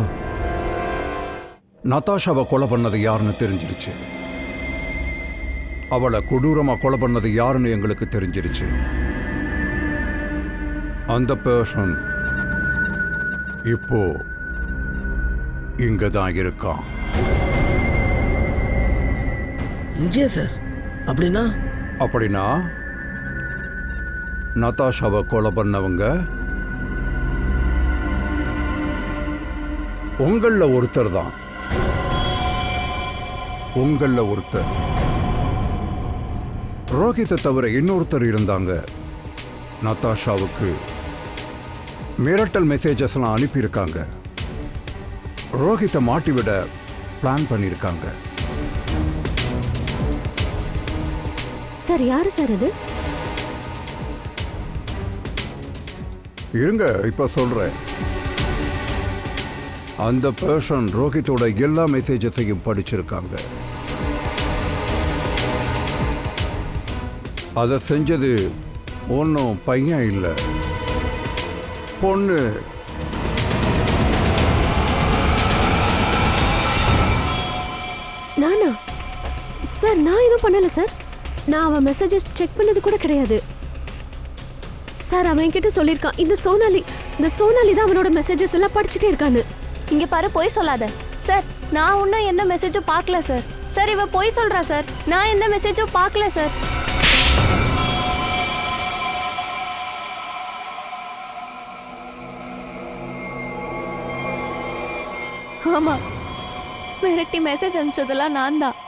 Speaker 7: நதாஷாவை கொலை பண்ணது யாருன்னு தெரிஞ்சிருச்சு. அவளை கொடூரமா கொலை பண்ணது யாருன்னு எங்களுக்கு தெரிஞ்சிருச்சு. அந்த பர்சன் இப்போ இங்க தான் இருக்கான்.
Speaker 2: இங்கே சார்? அப்படின்னா
Speaker 7: அப்படின்னா நதாஷாவை கொலை பண்ணவங்க உங்கள ஒருத்தர் தான். உங்கள ஒருத்தர். ரோஹித்தை தவிர இன்னொருத்தர் இருந்தாங்க. நதாஷாவுக்கு மிரட்டல் மெசேஜஸ்லாம் அனுப்பியிருக்காங்க. ரோஹித்தை மாட்டிவிட பிளான் பண்ணியிருக்காங்க.
Speaker 4: சார், யாரு சார் அது?
Speaker 7: இருங்க, இப்ப சொல்றேன். அந்த பர்சன் ரோஹித்தோட எல்லா மெசேஜஸையும் படிச்சிருக்காங்க. அதை செஞ்சது ஒன்றும் பையன் இல்லை, பொண்ணு.
Speaker 4: நானா? சார், நான் எதுவும் பண்ணல சார். நான் அவன் மெசேஜஸ் செக் பண்ணது கூட கிடையாது சார். அவன் என்கிட்ட சொல்லியிருக்கான், இந்த சோனாலி தான் அவனோட மெசேஜஸ் எல்லாம் படிச்சுட்டே இருக்கான்னு.
Speaker 1: இங்க பாரு, போய் சொல்லாத சார். நான் ஒன்றும் எந்த மெசேஜும் பார்க்கல சார். சார், இவ போய் சொல்றா சார். நான் எந்த மெசேஜும் பார்க்கல சார். ஆமா, மிரட்டி மெசேஜ் அனுப்பிச்சதெல்லாம் நான் தான்.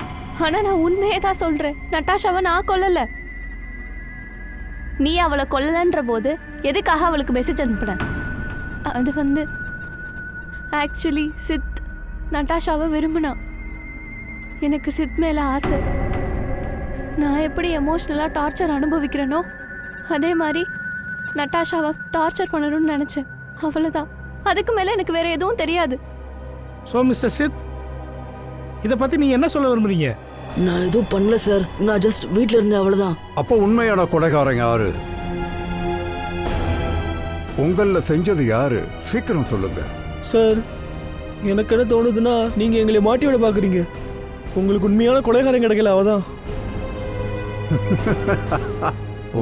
Speaker 1: ஆனா நான் உண்மையே தான் சொல்றேன். நட்டாஷாவை நான் கொல்லல. நீ அவளை கொல்லலன்ற போது எதுக்காக அவளுக்கு மெசேஜ் அனுப்புன? அது ஆக்சுவலி சித் நட்டாஷாவை விரும்பினான். எனக்கு சித் மேல ஆசை. நான் எப்படி எமோஷ்னலாக டார்ச்சர் அனுபவிக்கிறேனோ அதே மாதிரி நட்டாஷாவை டார்ச்சர் பண்ணணும்னு நினச்சேன். அவ்வளோதான். அதுக்கு மேலே எனக்கு வேற எதுவும் தெரியாது.
Speaker 6: ஸோ மிஸ்டர் சித், இதை பற்றி நீங்கள் என்ன சொல்ல விரும்புறீங்க?
Speaker 2: நான் எதுவும் பண்ணல சார். நான் ஜஸ்ட் வீட்டில் இருந்தேன், அவ்வளோதான்.
Speaker 7: அப்போ உண்மையான கொலைகாரன் யாரு? உங்கள செஞ்சது யாரு? சீக்கிரம் சொல்லுங்க
Speaker 8: சார். எனக்கு என்ன தோணுதுன்னா, நீங்கள் எங்களை மாட்டி விட பார்க்குறீங்க. உங்களுக்கு உண்மையான கொலைகாரன் கிடைக்கல, அவதான்.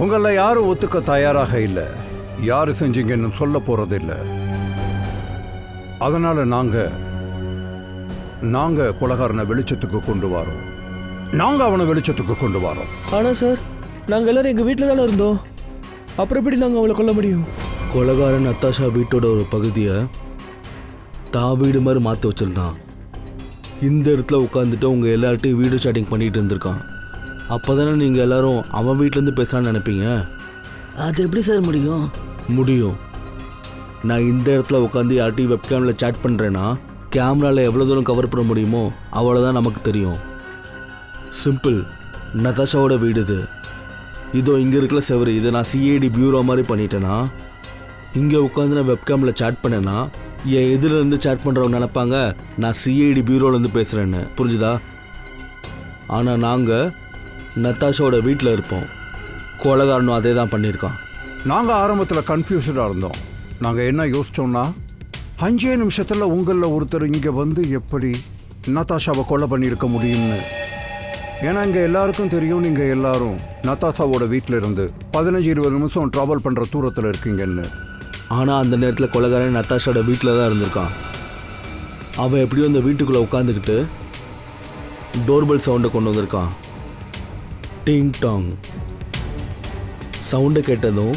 Speaker 7: உங்கள யாரும் ஒத்துக்க தயாராக இல்லை. யாரு செஞ்சீங்கன்னு சொல்ல போறது இல்லை. அதனால நாங்க கொலைகாரனை வெளிச்சத்துக்கு கொண்டு வரோம். நாங்க அவனை வெளிச்சத்துக்கு கொண்டு வரோம்.
Speaker 8: ஆனால் சார், நாங்கள் எல்லாரும் எங்கள் வீட்டில் தானே இருந்தோம். அப்புறம் எப்படி நாங்கள் அவளை கொல்ல முடியும்? கொலைகாரன் நத்தாஷா வீட்டோட ஒரு பகுதியை தான் வீடு மாதிரி மாற்றி வச்சிருந்தான். இந்த இடத்துல உட்காந்துட்டு உங்கள் எல்லார்ட்டையும் வீடியோ சாட்டிங் பண்ணிகிட்டு இருந்திருக்கான். அப்போ தானே நீங்கள் எல்லாரும் அவன் வீட்டிலேருந்து பேசுகிறான்னு நினைப்பீங்க.
Speaker 2: அது எப்படி சார் முடியும்?
Speaker 8: முடியும். நான் இந்த இடத்துல உட்காந்து யார்ட்டையும் வெப்கேமில் சேட் பண்ணுறேன்னா கேமராவில் எவ்வளோ தூரம் கவர் பண்ண முடியுமோ அவ்வளோதான் நமக்கு தெரியும். சிம்பிள். நதாஷாவோட வீடு இது. இதோ இங்கே இருக்கிற செவரு இதை நான் சிஐடி பியூரோ மாதிரி பண்ணிட்டேன்னா இங்கே உட்காந்து நான் வெப்கேமில் சேட் பண்ணேன்னா என் எதிரிலேருந்து சேட் பண்ணுறவங்க நினைப்பாங்க நான் சிஐடி பியூரோலேருந்து பேசுகிறேன்னு. புரிஞ்சுதா? ஆனால் நாங்கள் நதாஷாவோட வீட்டில் இருப்போம். கொலைகாரனும் அதே தான் பண்ணியிருக்கான்.
Speaker 7: நாங்கள் ஆரம்பத்தில் கன்ஃபியூஷனாக இருந்தோம். நாங்கள் என்ன யோசித்தோம்னா 5 நிமிஷத்தில் உங்களில் ஒருத்தர் இங்கே வந்து எப்படி நதாஷாவை கொலை பண்ணியிருக்க முடியும்னு. ஏன்னா இங்கே எல்லாருக்கும் தெரியும் நீங்கள் எல்லாரும் நதாஷாவோட வீட்டில் இருந்து 15-20 நிமிஷம் ட்ராவல் பண்ணுற தூரத்தில் இருக்கீங்கன்னு.
Speaker 8: ஆனால் அந்த நேரத்தில் கொலைகாரன் நதாஷாவோட வீட்டில் தான் இருந்திருக்கான். அவன் எப்படியோ அந்த வீட்டுக்குள்ளே உட்காந்துக்கிட்டு டோர்பெல் சவுண்டை கொண்டு வந்திருக்கான். டிங் டாங் சவுண்டை கேட்டதும்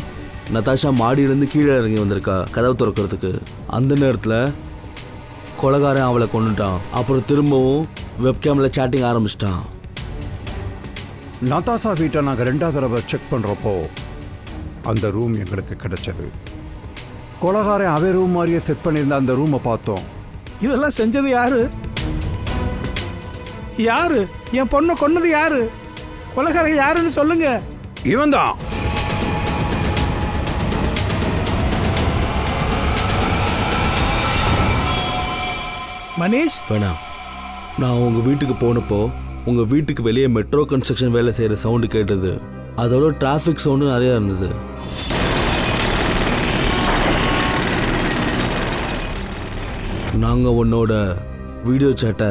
Speaker 8: நதாஷா மாடியிலேருந்து கீழே இறங்கி வந்திருக்கா கதவு திறக்கிறதுக்கு. அந்த நேரத்தில் கொலைகாரன் அவளை கொண்டுட்டான். அப்புறம் திரும்பவும் வெப்கேமில் சேட்டிங் ஆரம்பிச்சிட்டான்.
Speaker 7: நதாஷா வீட்டை நாங்கள் 2வது தடவை செக் பண்ணுறப்போ அந்த ரூம் எங்களுக்கு கிடைச்சது. கொலைகாரன் அவன் ரூம் மாதிரியே செட் பண்ணியிருந்த அந்த ரூமை பார்த்தோம்.
Speaker 6: இதெல்லாம் செஞ்சது யாரு? யாரு? என் பொண்ணை கொன்னது யாரு? கொலைகாரன் யாருன்னு சொல்லுங்க.
Speaker 7: இவன் தான்.
Speaker 6: மனிஷ்,
Speaker 8: வேணாம். நான் உங்கள் வீட்டுக்கு போனப்போ உங்கள் வீட்டுக்கு வெளியே மெட்ரோ கன்ஸ்ட்ரக்ஷன் வேலை செய்கிற சவுண்டு கேட்டது. அதோட டிராஃபிக் சவுண்டு நிறையா இருந்தது. நாங்கள் உன்னோட வீடியோ சேட்டை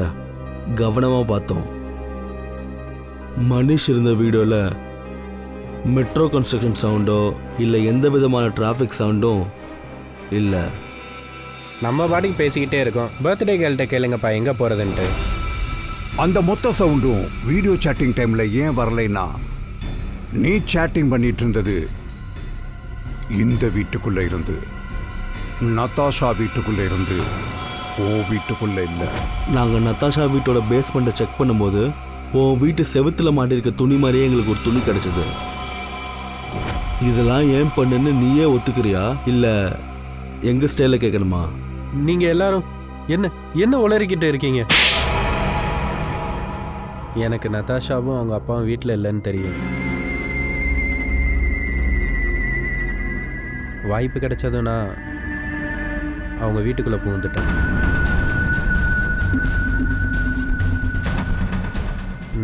Speaker 8: கவனமாக பார்த்தோம். மனிஷ் இருந்த வீடியோவில் மெட்ரோ கன்ஸ்ட்ரக்ஷன் சவுண்டோ இல்லை எந்த விதமான டிராஃபிக் சவுண்டும் இல்லை.
Speaker 5: நம்ம பாட்டுக்கு பேசிக்கிட்டே இருக்கோம். பர்த்டே கேர்ள்கிட்ட கேளுங்கப்பா எங்கே போகிறதுன்ட்டு.
Speaker 7: அந்த மொத்த சவுண்டும் வீடியோ சேட்டிங் டைமில் ஏன் வரலைன்னா நீ சேட்டிங் பண்ணிட்டு இருந்தது இந்த வீட்டுக்குள்ளே இருந்து, நதாஷா வீட்டுக்குள்ளே இருந்து, ஓ வீட்டுக்குள்ளே இல்லை.
Speaker 8: நாங்கள் நதாஷா வீட்டோட பேஸ்மெண்ட்டை செக் பண்ணும்போது உன் வீட்டு செவுத்தில் மாட்டிருக்க துணி மாதிரியே எங்களுக்கு ஒரு துணி கிடைச்சது. இதெல்லாம் ஏன் பண்ணுன்னு நீயே ஒத்துக்கிறியா இல்லை எங்கள் ஸ்டைலில் கேட்கணுமா?
Speaker 5: நீங்கள் எல்லாரும் என்ன உளறிக்கிட்டு இருக்கீங்க? எனக்கு நதாஷாவும் அவங்க அப்பாவும் வீட்டில் இல்லைன்னு தெரியும். வாய்ப்பு கிடைச்சதும் நான் அவங்க வீட்டுக்குள்ளே புகுந்துட்டேன்.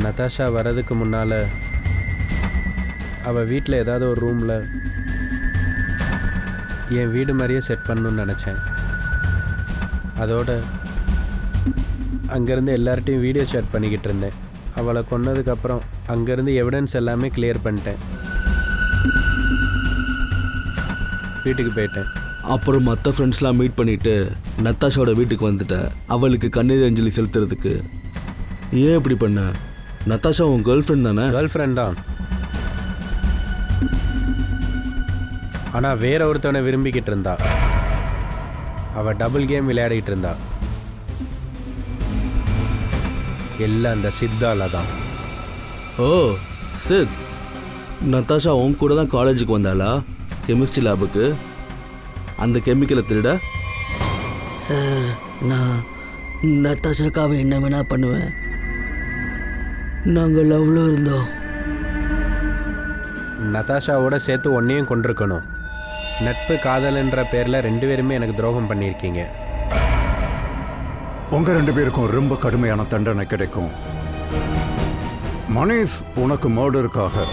Speaker 5: நதாஷா வர்றதுக்கு முன்னால் அவள் வீட்டில் ஏதாவது ஒரு ரூமில் என் வீடு மாதிரியே செட் பண்ணணும்னு நினச்சேன். அதோட அங்கேருந்து எல்லார்ட்டையும் வீடியோ சேட் பண்ணிக்கிட்டு இருந்தேன். அவளை கொன்னதுக்கப்புறம் அங்கேருந்து எவிடன்ஸ் எல்லாமே கிளியர் பண்ணிட்டேன். வீட்டுக்கு போயிட்டேன்.
Speaker 8: அப்புறம் மற்ற ஃப்ரெண்ட்ஸ்லாம் மீட் பண்ணிவிட்டு நத்தாஷாவோட வீட்டுக்கு வந்துட்டேன் அவளுக்கு கண்ணீர் அஞ்சலி செலுத்துறதுக்கு. ஏன் இப்படி பண்ண? நத்தாஷா உன் கேர்ள் ஃப்ரெண்ட் தானே?
Speaker 5: கேர்ள் ஃப்ரெண்ட் தான். ஆனால் வேற ஒருத்தவனை விரும்பிக்கிட்டு இருந்தா. அவள் டபுள் கேம் விளையாடிக்கிட்டு இருந்தா. எல்லாம் அந்த சித்தால தான்.
Speaker 8: ஓ சித், நத்தாஷா உன் கூட தான் காலேஜுக்கு வந்தாளா கெமிஸ்ட்ரி லேபுக்கு? அந்த கெமிக்கலை திருட?
Speaker 2: சார், நான் நத்தாஷாக்காவை என்ன வேணா பண்ணுவேன். நாங்கள் லவ்ல இருந்தோம்.
Speaker 5: நதாஷாவோட சேர்த்து ஒன்றையும் கொண்டிருக்கணும். நட்பு காதல்ன்ற பேரில் 2 பேருமே எனக்கு துரோகம் பண்ணியிருக்கீங்க.
Speaker 7: உங்க 2 பேருக்கும் ரொம்ப கடுமையான தண்டனை கிடைக்கும். மனேஷ் உனக்கு மர்டருக்காக,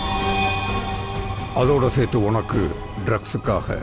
Speaker 7: அதோட சேர்த்து உனக்கு ட்ரக்ஸுக்காக.